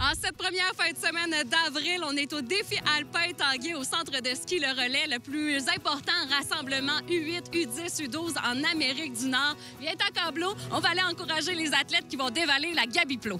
En cette première fin de semaine d'avril, on est au défi alpin Tanguay au centre de ski Le Relais, le plus important rassemblement U8, U10, U12 en Amérique du Nord. Viens à Cablo, on va aller encourager les athlètes qui vont dévaler la Gabiplot.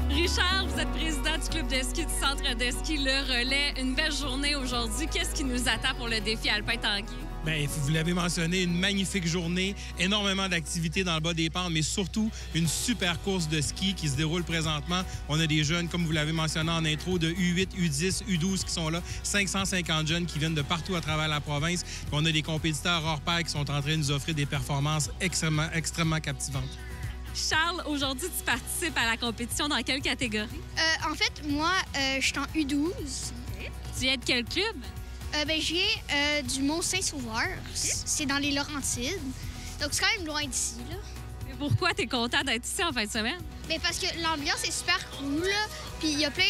Richard, vous êtes président du club de ski du centre de ski Le Relais. Une belle journée aujourd'hui. Qu'est-ce qui nous attend pour le défi alpin Tanguay? Bien, vous l'avez mentionné, une magnifique journée, énormément d'activités dans le bas des pentes, mais surtout une super course de ski qui se déroule présentement. On a des jeunes, comme vous l'avez mentionné en intro, de U8, U10, U12 qui sont là, 550 jeunes qui viennent de partout à travers la province. Puis on a des compétiteurs hors pair qui sont en train de nous offrir des performances extrêmement captivantes. Charles, aujourd'hui, tu participes à la compétition dans quelle catégorie? En fait, moi, je suis en U12. Tu viens de quel club? Je viens du Mont-Saint-Sauveur. C'est dans les Laurentides. Donc, c'est quand même loin d'ici, là. Mais pourquoi tu es content d'être ici en fin de semaine? Bien, parce que l'ambiance est super cool, là. Puis il y a plein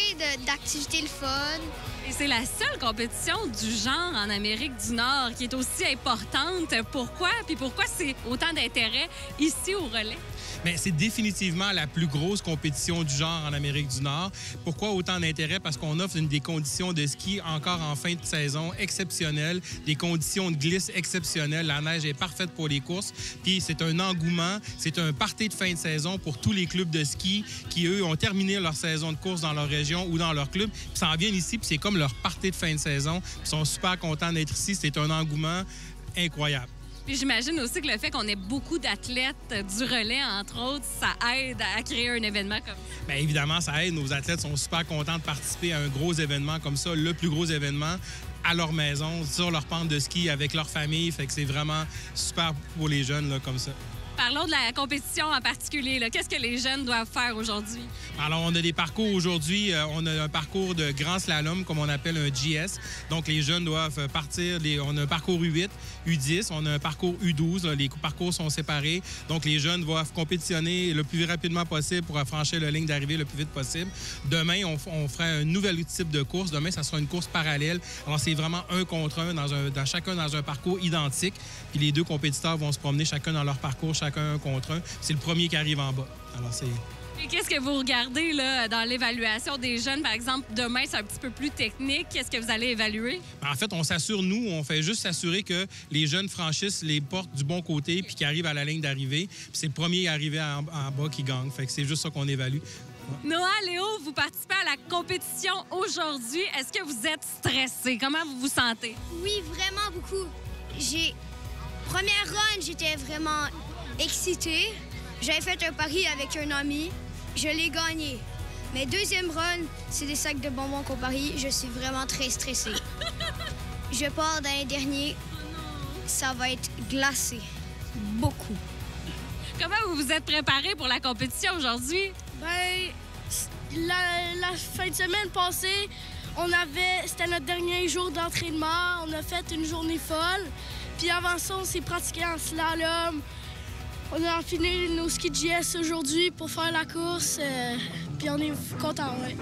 d'activités le fun. Et c'est la seule compétition du genre en Amérique du Nord qui est aussi importante. Pourquoi? Puis pourquoi c'est autant d'intérêt ici au Relais? Bien, c'est définitivement la plus grosse compétition du genre en Amérique du Nord. Pourquoi autant d'intérêt? Parce qu'on offre des conditions de ski encore en fin de saison exceptionnelles, des conditions de glisse exceptionnelles. La neige est parfaite pour les courses. Puis c'est un engouement, c'est un party de fin de saison pour tous les clubs de ski qui, eux, ont terminé leur saison de course dans leur région ou dans leur club. Puis s'en viennent ici, puis c'est comme leur party de fin de saison. Ils sont super contents d'être ici. C'est un engouement incroyable. Puis j'imagine aussi que le fait qu'on ait beaucoup d'athlètes du relais, entre autres, ça aide à créer un événement comme ça. Bien évidemment, ça aide. Nos athlètes sont super contents de participer à un gros événement comme ça, le plus gros événement à leur maison, sur leur pente de ski, avec leur famille. Fait que c'est vraiment super pour les jeunes là, comme ça. Parlons de la compétition en particulier. Qu'est-ce que les jeunes doivent faire aujourd'hui? Alors, on a des parcours aujourd'hui. On a un parcours de grand slalom, comme on appelle un GS. Donc, les jeunes doivent partir. On a un parcours U8, U10. On a un parcours U12. Les parcours sont séparés. Donc, les jeunes doivent compétitionner le plus rapidement possible pour franchir la ligne d'arrivée le plus vite possible. Demain, on fera un nouvel type de course. Demain, ça sera une course parallèle. Alors, c'est vraiment un contre un, chacun dans un parcours identique. Puis les deux compétiteurs vont se promener chacun dans leur parcours, chacun un contre un. C'est le premier qui arrive en bas. Alors, c'est... Et qu'est-ce que vous regardez là, dans l'évaluation des jeunes? Par exemple, demain, c'est un petit peu plus technique. Qu'est-ce que vous allez évaluer? En fait, on s'assure, nous, on fait juste s'assurer que les jeunes franchissent les portes du bon côté puis qu'ils arrivent à la ligne d'arrivée. Puis c'est le premier arrivé en bas qui gagne. Fait que c'est juste ça qu'on évalue. Noah, Léo, vous participez à la compétition aujourd'hui. Est-ce que vous êtes stressé? Comment vous vous sentez? Oui, vraiment beaucoup. Première run, j'étais vraiment excitée. J'avais fait un pari avec un ami. Je l'ai gagné. Mais deuxième run, c'est des sacs de bonbons qu'on parie. Je suis vraiment très stressée. Je pars dans les derniers. Ça va être glacé. Beaucoup. Comment vous vous êtes préparé pour la compétition aujourd'hui? Bien, la fin de semaine passée, c'était notre dernier jour d'entraînement. On a fait une journée folle. Puis avant ça, on s'est pratiqué en slalom. On a fini nos skis de GS aujourd'hui pour faire la course. Puis on est contents, ouais.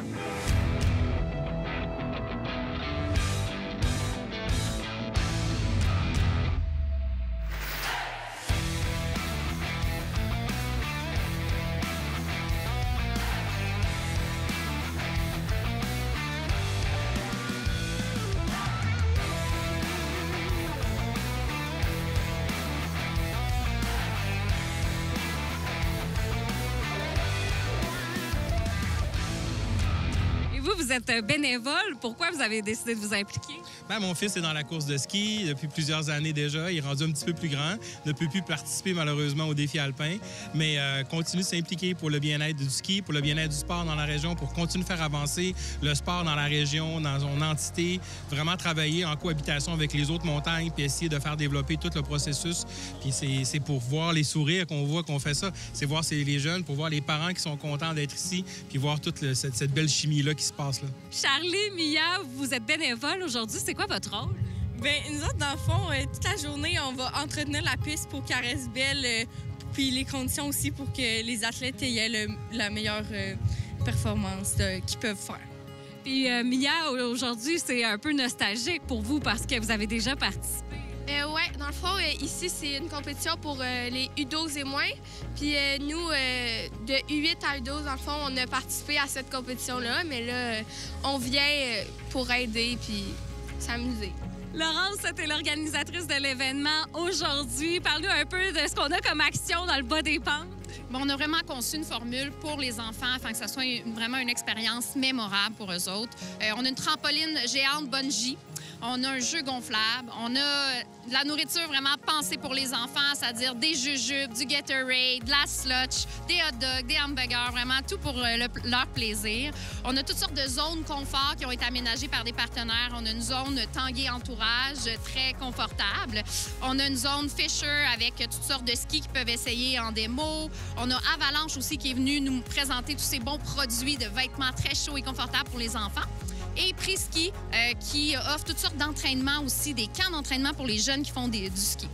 Vous êtes bénévole. Pourquoi vous avez décidé de vous impliquer? Bien, mon fils est dans la course de ski depuis plusieurs années déjà. Il est rendu un petit peu plus grand. Ne peut plus participer malheureusement au défi alpin, mais continue de s'impliquer pour le bien-être du ski, pour le bien-être du sport dans la région, pour continuer de faire avancer le sport dans la région, dans son entité, vraiment travailler en cohabitation avec les autres montagnes puis essayer de faire développer tout le processus. Puis c'est pour voir les sourires qu'on voit qu'on fait ça. C'est voir les jeunes, pour voir les parents qui sont contents d'être ici, puis voir toute cette belle chimie-là qui se passe là. Charlie, Mia, vous êtes bénévole aujourd'hui. C'est quoi votre rôle? Bien, nous autres, dans le fond, toute la journée, on va entretenir la piste pour qu'elle reste belle, puis les conditions aussi pour que les athlètes aient la meilleure performance qu'ils peuvent faire. Puis, Mia, aujourd'hui, c'est un peu nostalgique pour vous parce que vous avez déjà participé. Oui, dans le fond, ici, c'est une compétition pour les U12 et moins. Puis nous, de U8 à U12, dans le fond, on a participé à cette compétition-là. Mais là, on vient pour aider puis s'amuser. Laurence, tu es l'organisatrice de l'événement aujourd'hui. Parle-nous un peu de ce qu'on a comme action dans le bas des pentes. Bon, on a vraiment conçu une formule pour les enfants afin que ça soit vraiment une expérience mémorable pour eux autres. On a une trampoline géante bungee. On a un jeu gonflable. On a de la nourriture vraiment pensée pour les enfants, c'est-à-dire des jujubes, du Gatorade, de la slush, des hot dogs, des hamburgers, vraiment tout pour leur plaisir. On a toutes sortes de zones confort qui ont été aménagées par des partenaires. On a une zone Tanguay Entourage très confortable. On a une zone Fisher avec toutes sortes de skis qui peuvent essayer en démo. On a Avalanche aussi qui est venu nous présenter tous ces bons produits de vêtements très chauds et confortables pour les enfants. Et Priski, qui offre toutes sortes d'entraînements aussi, des camps d'entraînement pour les jeunes qui font du ski.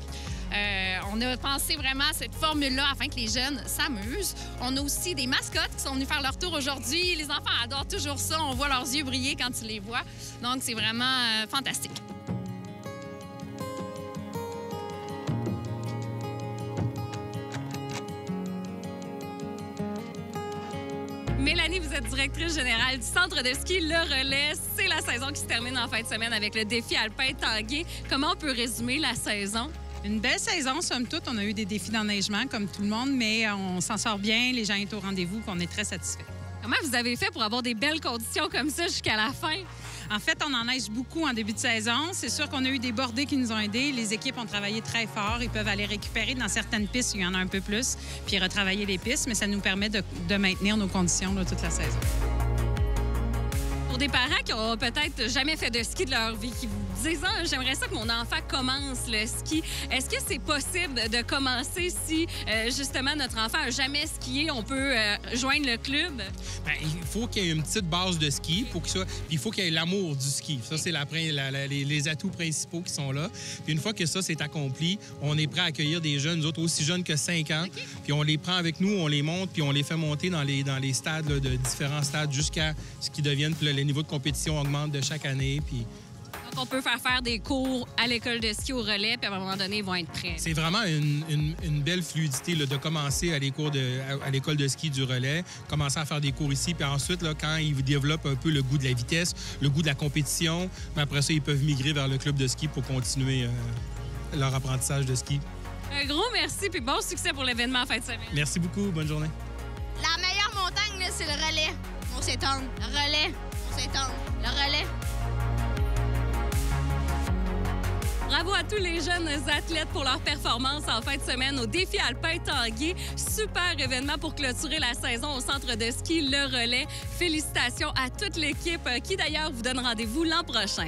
On a pensé vraiment à cette formule-là afin que les jeunes s'amusent. On a aussi des mascottes qui sont venus faire leur tour aujourd'hui. Les enfants adorent toujours ça. On voit leurs yeux briller quand tu les vois. Donc, c'est vraiment fantastique. Mélanie, vous êtes directrice générale du centre de ski Le Relais. C'est la saison qui se termine en fin de semaine avec le défi alpin Tanguay. Comment on peut résumer la saison? Une belle saison, somme toute. On a eu des défis d'enneigement, comme tout le monde, mais on s'en sort bien. Les gens sont au rendez-vous, qu'on est très satisfaits. Comment vous avez fait pour avoir des belles conditions comme ça jusqu'à la fin? En fait, on enneige beaucoup en début de saison. C'est sûr qu'on a eu des bordées qui nous ont aidés. Les équipes ont travaillé très fort. Ils peuvent aller récupérer dans certaines pistes, il y en a un peu plus, puis retravailler les pistes, mais ça nous permet de maintenir nos conditions là, toute la saison. Pour des parents qui ont peut-être jamais fait de ski de leur vie, qui vous disent « j'aimerais ça que mon enfant commence le ski », est-ce que c'est possible de commencer si, justement, notre enfant n'a jamais skié, on peut joindre le club? Bien, il faut qu'il y ait une petite base de ski, pour que ça, puis il faut qu'il y ait l'amour du ski. Ça, c'est les atouts principaux qui sont là. Puis une fois que ça, c'est accompli, on est prêt à accueillir des jeunes, nous autres aussi jeunes que 5 ans. Okay. Puis on les prend avec nous, on les monte, puis on les fait monter dans les stades, là, de différents stades, jusqu'à ce qu'ils deviennent, puis les niveaux de compétition augmentent de chaque année. Puis... Donc, on peut faire des cours à l'école de ski au Relais, puis à un moment donné, ils vont être prêts. C'est vraiment une belle fluidité là, de commencer à l'école de ski du Relais, commencer à faire des cours ici, puis ensuite, là, quand ils développent un peu le goût de la vitesse, le goût de la compétition, mais après ça, ils peuvent migrer vers le club de ski pour continuer leur apprentissage de ski. Un gros merci, puis bon succès pour l'événement en fin de semaine. Merci beaucoup, bonne journée. La meilleure montagne, là, c'est le Relais. On s'étonne. Le Relais. On s'étonne. Le Relais. Bravo à tous les jeunes athlètes pour leur performance en fin de semaine au défi alpin Tanguay. Super événement pour clôturer la saison au centre de ski Le Relais. Félicitations à toute l'équipe qui d'ailleurs vous donne rendez-vous l'an prochain.